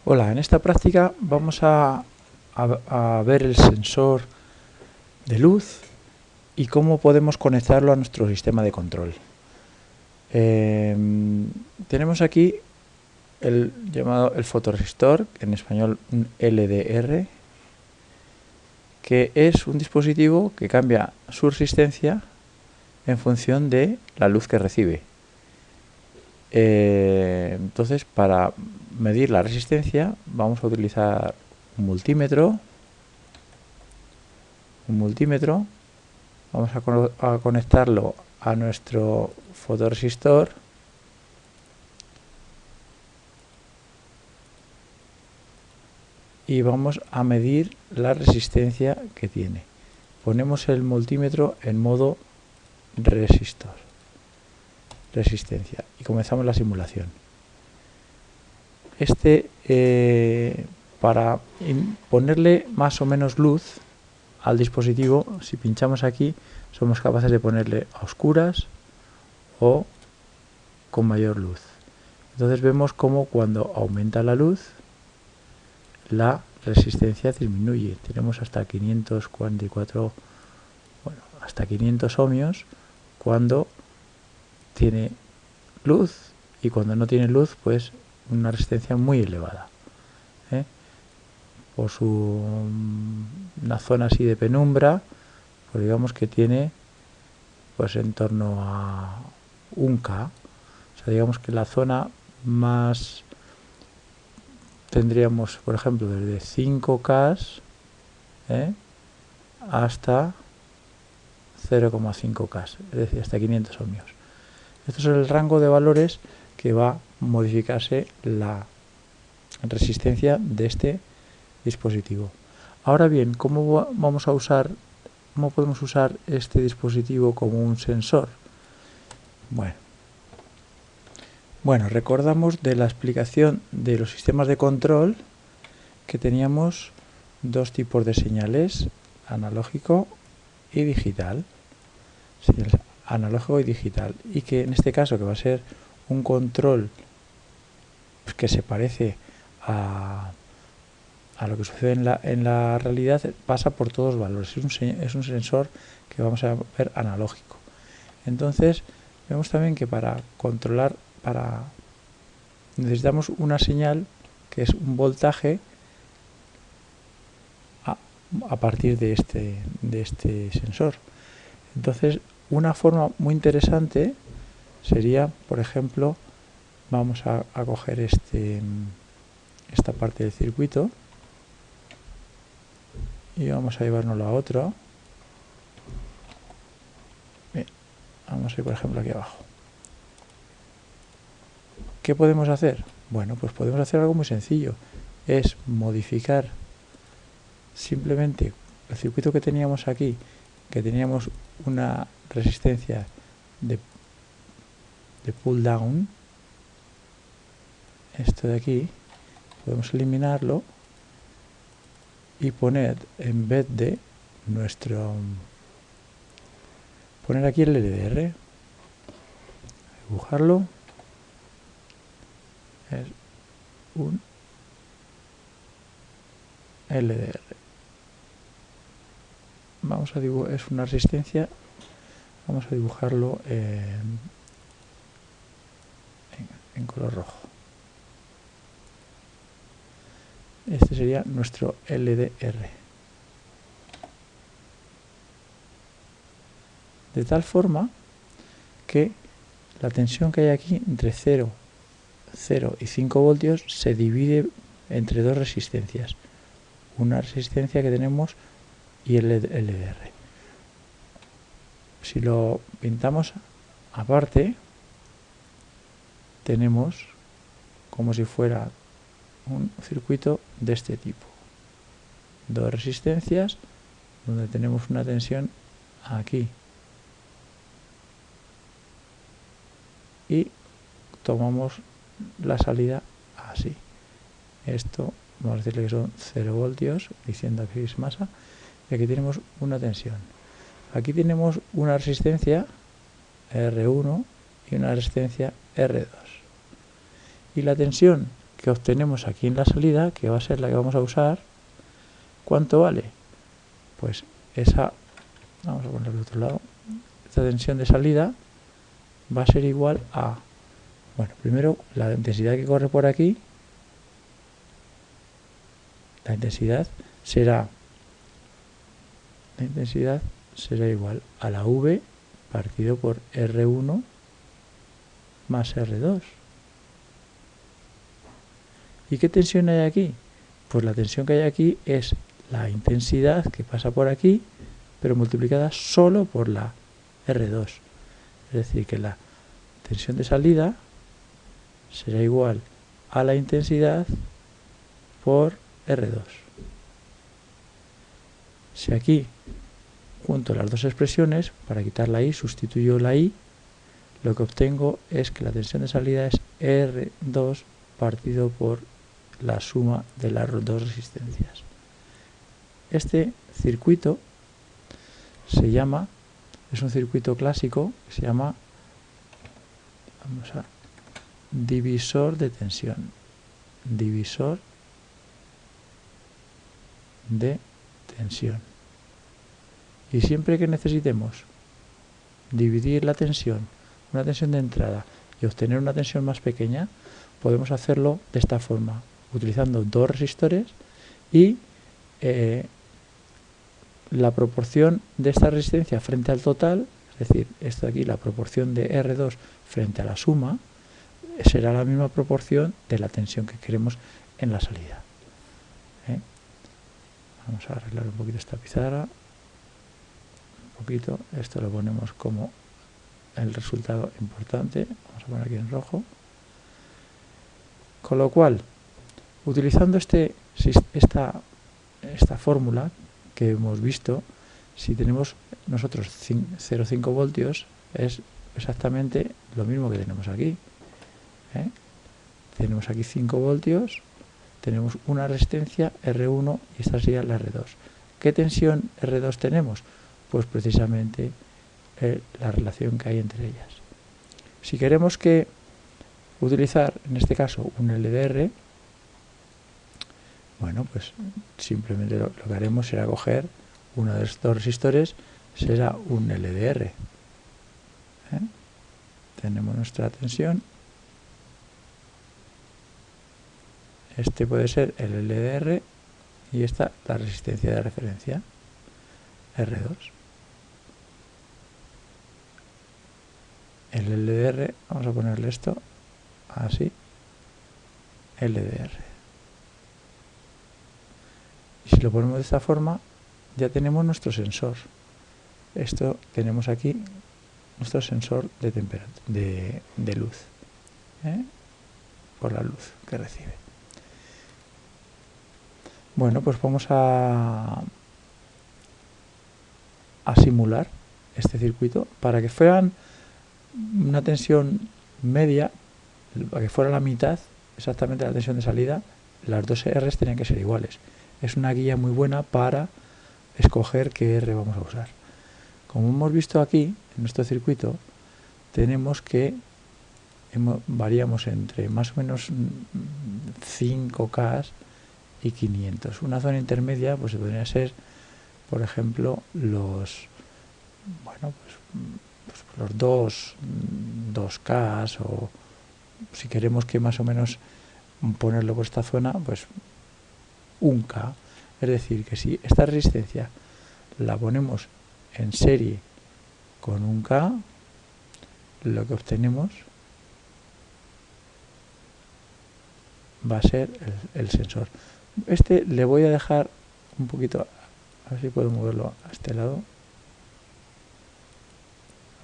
Hola, en esta práctica vamos a ver el sensor de luz y cómo podemos conectarlo a nuestro sistema de control. Tenemos aquí el llamado el fotorresistor, en español un LDR, que es un dispositivo que cambia su resistencia en función de la luz que recibe. Entonces, para medir la resistencia vamos a utilizar un multímetro. Vamos a conectarlo a nuestro fotorresistor y vamos a medir la resistencia que tiene. Ponemos el multímetro en modo resistencia y comenzamos la simulación. Para ponerle más o menos luz al dispositivo, si pinchamos aquí, somos capaces de ponerle a oscuras o con mayor luz. Entonces vemos cómo cuando aumenta la luz, la resistencia disminuye. Tenemos hasta 544, hasta 500 ohmios cuando tiene luz, y cuando no tiene luz, pues una resistencia muy elevada. Por una zona así de penumbra, pues digamos que tiene pues en torno a 1K. O sea, digamos que la zona más tendríamos, por ejemplo, desde 5K hasta 0,5K, es decir, hasta 500 ohmios. Esto es el rango de valores que va a modificarse la resistencia de este dispositivo. Ahora bien, ¿cómo podemos usar este dispositivo como un sensor? Bueno, recordamos de la explicación de los sistemas de control que teníamos dos tipos de señales, analógico y digital. Analógico y digital. Y que en este caso, que va a ser un control pues, que se parece a lo que sucede en la realidad, pasa por todos los valores. Es un sensor que vamos a ver analógico. Entonces, vemos también que para controlar, necesitamos una señal que es un voltaje a partir de este sensor. Entonces, una forma muy interesante sería, por ejemplo, vamos a coger esta parte del circuito y vamos a llevárnoslo a otro. Bien, vamos a ir, por ejemplo, aquí abajo. ¿Qué podemos hacer? Bueno, pues podemos hacer algo muy sencillo. Es modificar simplemente el circuito que teníamos aquí, que teníamos una resistencia de pull down. Esto de aquí podemos eliminarlo y poner, en vez de poner aquí el LDR, dibujarlo, es un LDR. Es una resistencia, vamos a dibujarlo en color rojo. Este sería nuestro LDR. De tal forma que la tensión que hay aquí entre 0 y 5 voltios se divide entre dos resistencias. Una resistencia que tenemos y el LDR. Si lo pintamos aparte, tenemos como si fuera un circuito de este tipo. Dos resistencias donde tenemos una tensión aquí. Y tomamos la salida así. Esto, vamos a decirle que son 0 voltios, diciendo que es masa, y aquí tenemos una tensión. Aquí tenemos una resistencia R1 y una resistencia R2. Y la tensión que obtenemos aquí en la salida, que va a ser la que vamos a usar, ¿cuánto vale? Pues esa, vamos a ponerlo al otro lado, esta tensión de salida va a ser igual a, bueno, primero la intensidad que corre por aquí, la intensidad será igual a la V partido por R1 más R2. ¿Y qué tensión hay aquí? Pues la tensión que hay aquí es la intensidad que pasa por aquí, pero multiplicada solo por la R2. Es decir, que la tensión de salida será igual a la intensidad por R2. Si aquí junto las dos expresiones, para quitar la I, sustituyo la I, lo que obtengo es que la tensión de salida es R2 partido por la suma de las dos resistencias. Este circuito es un circuito clásico que se llama, divisor de tensión. Divisor de tensión. Y siempre que necesitemos dividir la tensión, una tensión de entrada, y obtener una tensión más pequeña, podemos hacerlo de esta forma, utilizando dos resistores y la proporción de esta resistencia frente al total, es decir, esto de aquí, la proporción de R2 frente a la suma, será la misma proporción de la tensión que queremos en la salida. Vamos a arreglar un poquito esta pizarra. Esto lo ponemos como el resultado importante, vamos a poner aquí en rojo, con lo cual, utilizando esta fórmula que hemos visto, si tenemos nosotros 0,5 voltios, es exactamente lo mismo que tenemos aquí. Tenemos aquí 5 voltios, tenemos una resistencia R1 y esta sería la R2. ¿Qué tensión R2 tenemos? Pues precisamente la relación que hay entre ellas. Si queremos utilizar, en este caso, un LDR, bueno, pues simplemente lo que haremos será coger uno de estos resistores, será un LDR. Tenemos nuestra tensión. Este puede ser el LDR y esta la resistencia de referencia, R2. El LDR, vamos a ponerle esto así, LDR. Y si lo ponemos de esta forma, ya tenemos nuestro sensor. Esto tenemos aquí nuestro sensor de temperatura, de luz, por la luz que recibe. Bueno, pues vamos a simular este circuito para que fueran una tensión media, para que fuera la mitad exactamente la tensión de salida, las dos R's tenían que ser iguales. Es una guía muy buena para escoger qué R vamos a usar. Como hemos visto aquí, en nuestro circuito, tenemos que variamos entre más o menos 5K y 500. Una zona intermedia pues podría ser, por ejemplo, los 2K, o si queremos que más o menos ponerlo por esta zona, pues 1K. Es decir, que si esta resistencia la ponemos en serie con 1K, lo que obtenemos va a ser el sensor. Este le voy a dejar un poquito, a ver si puedo moverlo a este lado.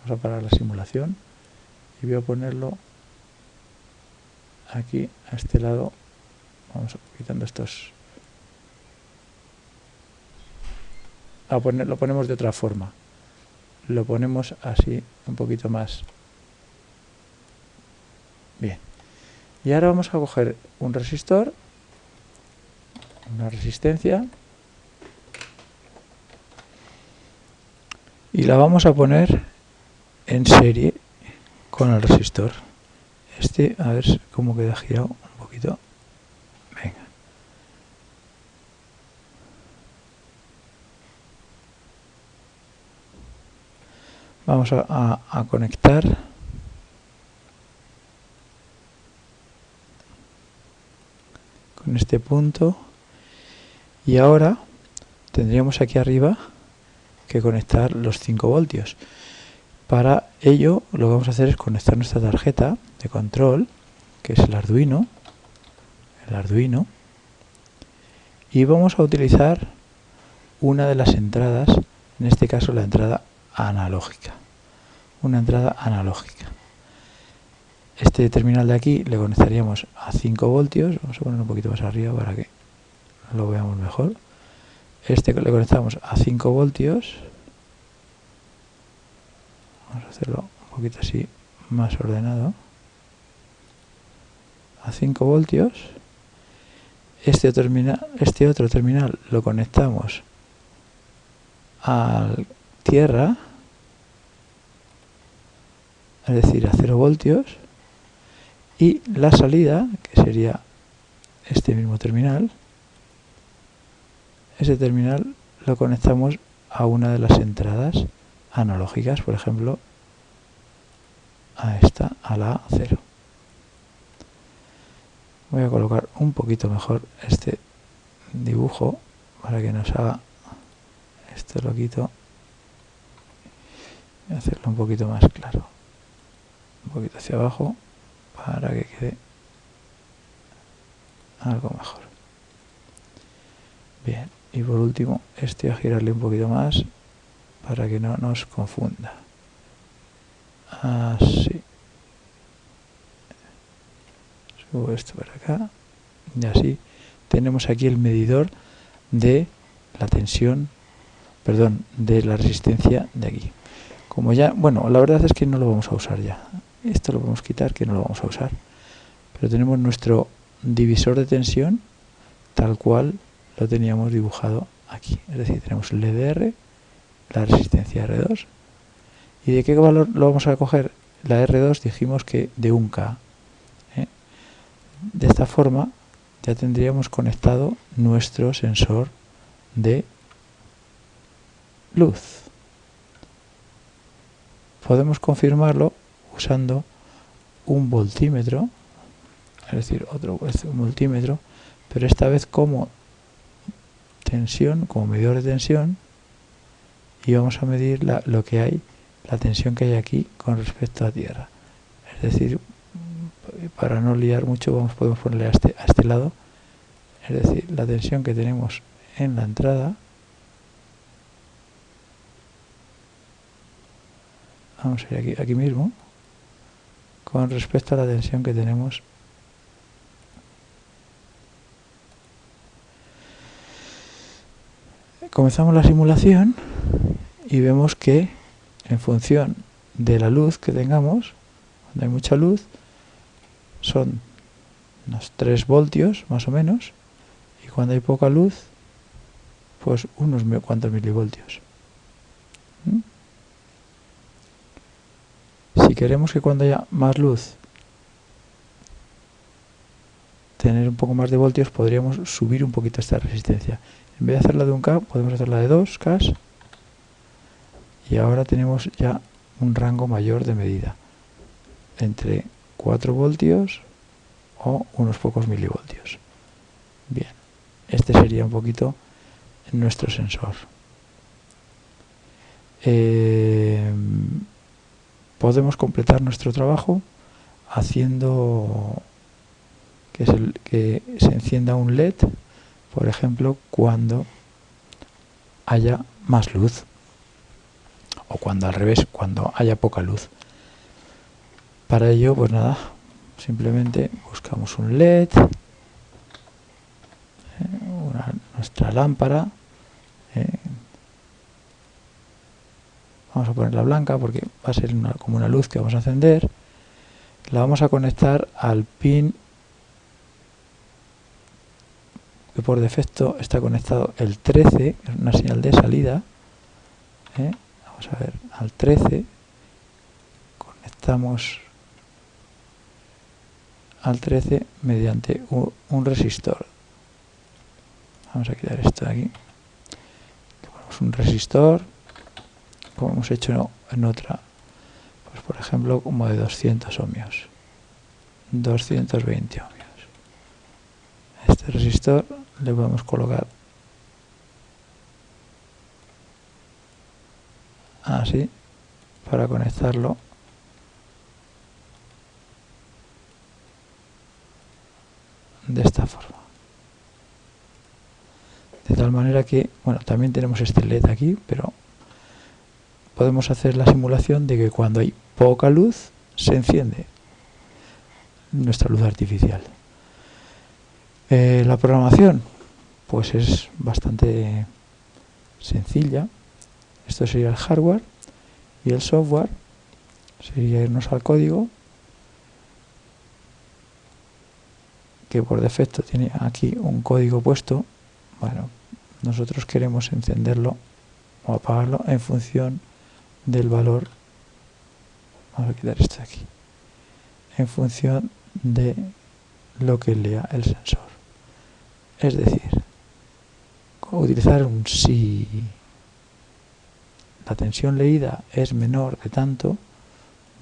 Vamos a parar la simulación y voy a ponerlo aquí a este lado. Vamos quitando estos. Lo ponemos de otra forma. Lo ponemos así, un poquito más. Bien. Y ahora vamos a coger un resistor, una resistencia, y la vamos a poner en serie con el resistor. A ver cómo queda girado un poquito. Vamos a conectar con este punto y ahora tendríamos aquí arriba que conectar los 5 voltios. Para ello lo que vamos a hacer es conectar nuestra tarjeta de control, que es el Arduino, y vamos a utilizar una de las entradas, en este caso la entrada analógica, una entrada analógica. Este terminal de aquí le conectaríamos a 5 voltios, vamos a poner un poquito más arriba para que lo veamos mejor. Este le conectamos a 5 voltios, vamos a hacerlo un poquito así más ordenado, a 5 voltios. Este otro terminal lo conectamos a tierra, es decir, a 0 voltios, y la salida, que sería este mismo terminal, ese terminal lo conectamos a una de las entradas analógicas, por ejemplo, a esta, a la 0. Voy a colocar un poquito mejor este dibujo para que nos haga, esto lo quito y hacerlo un poquito más claro, un poquito hacia abajo para que quede algo mejor. Bien, y por último este voy a girarle un poquito más para que no nos confunda. Así. Subo esto para acá y así tenemos aquí el medidor de la tensión, perdón, de la resistencia de aquí. Como ya, bueno, la verdad es que no lo vamos a usar ya. Esto lo podemos quitar, que no lo vamos a usar. Pero tenemos nuestro divisor de tensión tal cual lo teníamos dibujado aquí. Es decir, tenemos el EDR, la resistencia R2. ¿Y de qué valor lo vamos a coger? La R2 dijimos que de 1K. De esta forma ya tendríamos conectado nuestro sensor de luz. Podemos confirmarlo usando un voltímetro, es decir, un multímetro, pero esta vez como tensión, como medidor de tensión, y vamos a medir lo que hay, la tensión que hay aquí con respecto a tierra. Es decir, para no liar mucho podemos ponerle a este lado, es decir, la tensión que tenemos en la entrada. Vamos a ir aquí mismo, con respecto a la tensión que tenemos . Comenzamos la simulación y vemos que en función de la luz que tengamos, cuando hay mucha luz, son unos 3 voltios más o menos, y cuando hay poca luz, pues unos cuantos milivoltios. Si queremos que cuando haya más luz tener un poco más de voltios, podríamos subir un poquito esta resistencia. En vez de hacerla de 1K, podemos hacerla de 2K, y ahora tenemos ya un rango mayor de medida, entre 4 voltios o unos pocos milivoltios. Bien, este sería un poquito nuestro sensor. Podemos completar nuestro trabajo haciendo que se encienda un LED, por ejemplo, cuando haya más luz, o cuando al revés, cuando haya poca luz. Para ello, pues nada, simplemente buscamos un LED, nuestra lámpara, vamos a ponerla blanca porque va a ser como una luz que vamos a encender. La vamos a conectar al pin que por defecto está conectado el 13, es una señal de salida. Vamos a ver, al 13 conectamos al 13 mediante un resistor. Vamos a quitar esto de aquí. Le ponemos un resistor, como hemos hecho en otra, pues por ejemplo como de 200 ohmios, 220 ohmios. Este resistor le podemos colocar así para conectarlo de esta forma, de tal manera que, bueno, también tenemos este LED aquí, pero podemos hacer la simulación de que cuando hay poca luz se enciende nuestra luz artificial. La programación pues es bastante sencilla. Esto sería el hardware, y el software sería irnos al código, que por defecto tiene aquí un código puesto. Bueno, nosotros queremos encenderlo o apagarlo en función del valor. Vamos a quitar esto de aquí, en función de lo que lea el sensor. Es decir, utilizar un si la tensión leída es menor de tanto,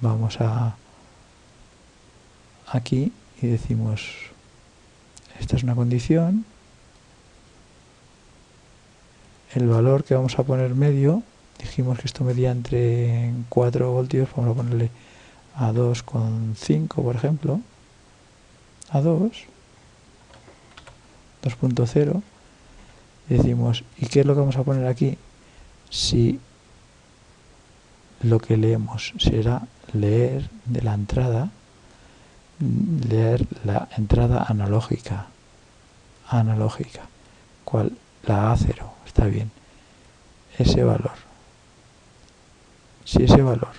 vamos a aquí y decimos, esta es una condición, el valor que vamos a poner medio, dijimos que esto medía entre 4 voltios, vamos a ponerle a 2,5 por ejemplo, a 2.0, y decimos, ¿y qué es lo que vamos a poner aquí? Si lo que leemos será leer de la entrada, leer la entrada analógica, ¿cuál? La A0, está bien, ese valor. Si ese valor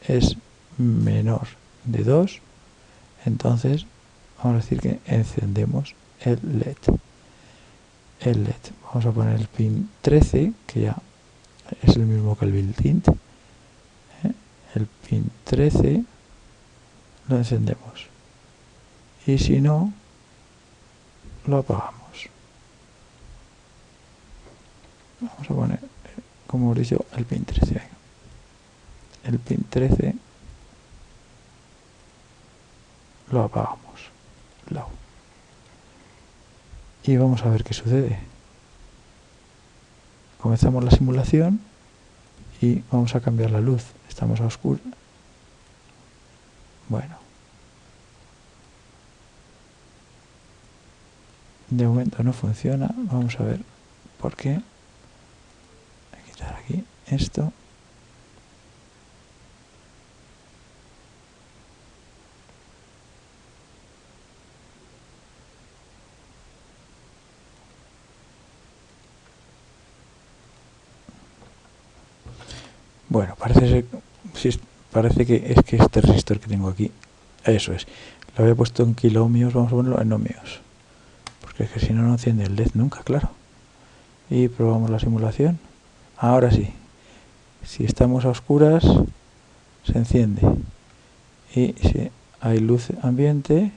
es menor de 2, entonces vamos a decir que encendemos el LED. Vamos a poner el pin 13, que ya es el mismo que el built-in. El pin 13 lo encendemos, y si no, lo apagamos. Vamos a poner, como hemos dicho, el pin 13. El pin 13 lo apagamos. Y vamos a ver qué sucede. Comenzamos la simulación y vamos a cambiar la luz. Estamos a oscuras. Bueno, de momento no funciona. Vamos a ver por qué. Voy a quitar aquí esto. Bueno, parece que es que este resistor que tengo aquí, eso es, lo había puesto en kiloohmios, vamos a ponerlo en ohmios, porque es que si no, no enciende el LED nunca, claro. Y probamos la simulación. Ahora sí, si estamos a oscuras, se enciende, y si hay luz ambiente,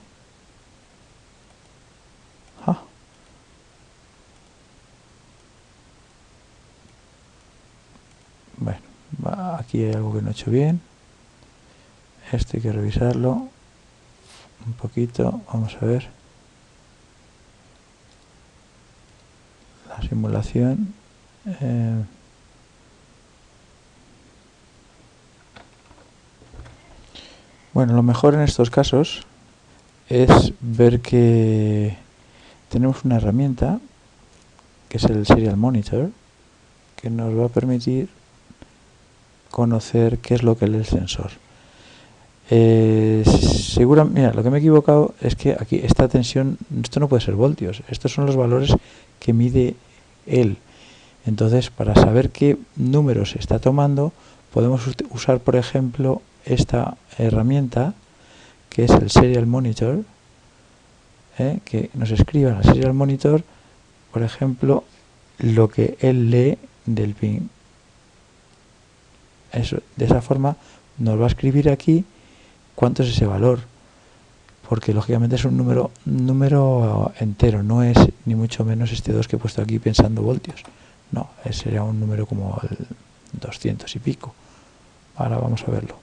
bueno, aquí hay algo que no he hecho bien. Esto hay que revisarlo un poquito. Vamos a ver la simulación. Bueno, lo mejor en estos casos es ver que tenemos una herramienta que es el Serial Monitor, que nos va a permitir conocer qué es lo que lee el sensor. Mira, lo que me he equivocado es que aquí esta tensión, esto no puede ser voltios, estos son los valores que mide él. Entonces, para saber qué números se está tomando, podemos usar, por ejemplo, esta herramienta que es el Serial Monitor, que nos escriba en el Serial Monitor, por ejemplo, lo que él lee del pin. Eso, de esa forma nos va a escribir aquí cuánto es ese valor, porque lógicamente es un número entero, no es ni mucho menos este 2 que he puesto aquí pensando voltios, no, sería un número como el 200 y pico, Ahora vamos a verlo.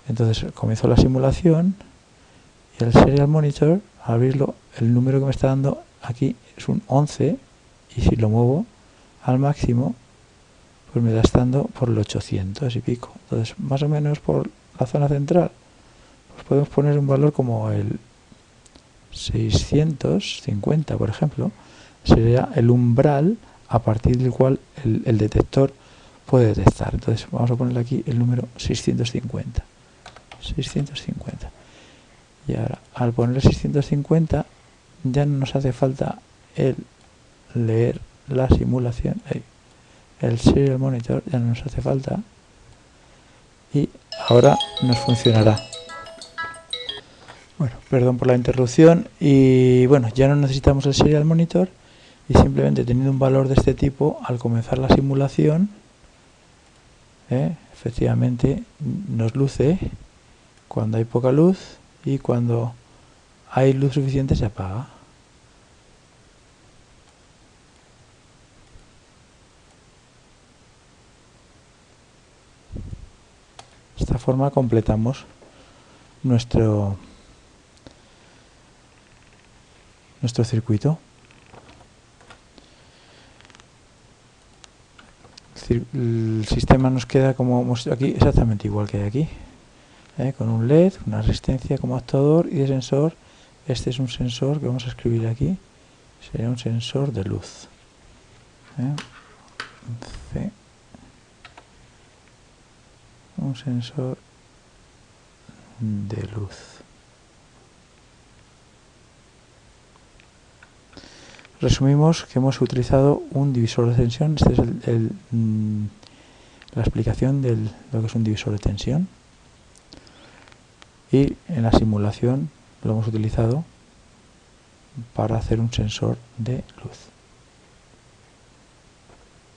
Entonces comienzo la simulación y el Serial Monitor, al abrirlo, el número que me está dando aquí es un 11 y si lo muevo al máximo, pues me está dando por el 800 y pico. Entonces, más o menos por la zona central, pues podemos poner un valor como el 650, por ejemplo, sería el umbral a partir del cual el detector puede detectar. Entonces vamos a ponerle aquí el número 650. 650. Y ahora, al ponerle 650, ya no nos hace falta el leer la simulación, el Serial Monitor ya no nos hace falta, y ahora nos funcionará. Bueno, perdón por la interrupción, y bueno, ya no necesitamos el Serial Monitor, y simplemente teniendo un valor de este tipo, al comenzar la simulación, efectivamente nos luce cuando hay poca luz y cuando hay luz suficiente se apaga. De esta forma completamos nuestro circuito. El sistema nos queda como aquí, exactamente igual que hay aquí, con un LED, una resistencia como actuador y de sensor. Este es un sensor que vamos a escribir aquí, sería un sensor de luz. C, un sensor de luz. Resumimos que hemos utilizado un divisor de tensión. Este es la explicación de lo que es un divisor de tensión. Y en la simulación lo hemos utilizado para hacer un sensor de luz.